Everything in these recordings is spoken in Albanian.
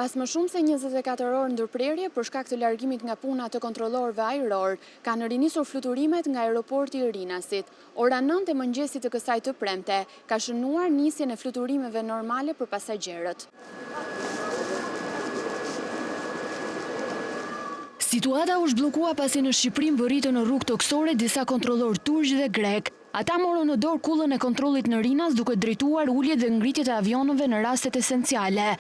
Pas më shumë se 24 orë ndërprerje për shkak të largimit nga puna të kontrollorëve ajror, kanë rinisur fluturimet nga aeroporti i Rinasit. Ora 9 e mëngjesit të kësaj të premte ka shënuar nisjen e fluturimeve normale për pasagerët. Situata u zhbllokua pasi në Shqipëri mbërritën në rrugë toksore disa kontrollorë turq dhe grek. Ata morën në dorë kullën e kontrollit në Rinas duke drejtuar ulje dhe ngritjet e avioneve në rastet esenciale.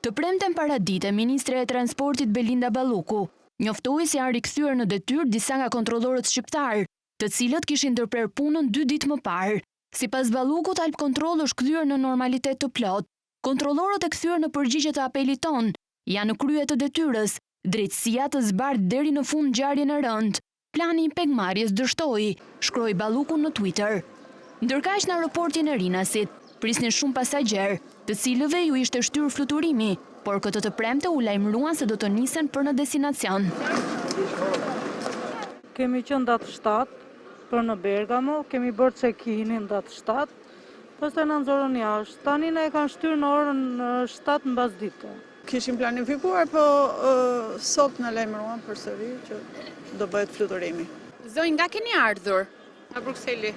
Të premten paradite, Ministre e Transportit Belinda Balluku njoftoi se janë rikthyer në detyrë disa nga kontrollorët shqiptar, të cilët kishin ndërprer punën 2 ditë më parë. Sipas Ballukut, Alp Kontroll është kthyer në normalitet të plot. Kontrollorët e kthyer në përgjigje të apelit ton janë në krye të detyrës, drejtësia të zbardh deri në fund ngjarjen e rëndë. Plani i pegmarrjes dështoi, shkroi Balluku në Twitter. Ndërkaq në aeroportin e Rinasit prisnin shumë pasagjerë, të cilëve ju ishte shtyr fluturimi, por këtë të premte u lajmëruan se do të nisen për në destinacion. Kemi qenë datë 7 për në Bergamo, kemi bërë check-in datë 7, pastaj na nxorën jashtë. Tani na e kanë shtyr në orën 7 mbasdite. Kishim planifikuar, po sot na lajmëruan përsëri që do bëhet fluturimi. Zonjë, nga keni ardhur? Nga Brukseli.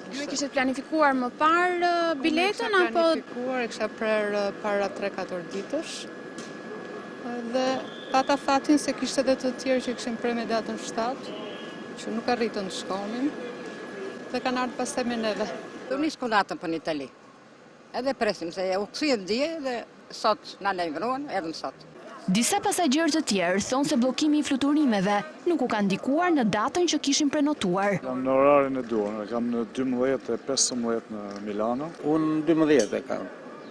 Ju e kishit planifikuar më parë biletën apo? Planifikuar, e kisha prerë para 3-4 ditësh. Dhe pata fatin se kishte edhe të tjerë që kishin prerë me datën 7, që nuk arritën të shkonin, dhe kanë ardhur pastaj me neve. Do nis konatën për në Itali. Edhe presim se u kthyem dje dhe sot na lajmëruan, erdhëm sot. Disa pasagjerë të tjerë thonë se bllokimi i fluturimeve nuk u ka ndikuar në datën që kishin prenotuar. Jam në orarin e duhur, kam në 12 e 15 në Milano. Unë 12 e kam,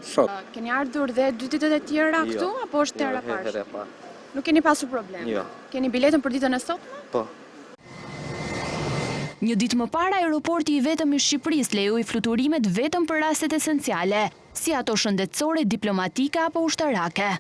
sot. Keni ardhur dhe 2 ditët e tjera këtu, apo është hera parë? Nuk keni pasur problem? Jo. Keni biletën për ditën e sotme? Po. Një ditë më parë, aeroporti i vetëm i Shqipërisë lejoi fluturimet vetëm për rastet esenciale, si ato shëndetësore, diplomatike apo ushtarake.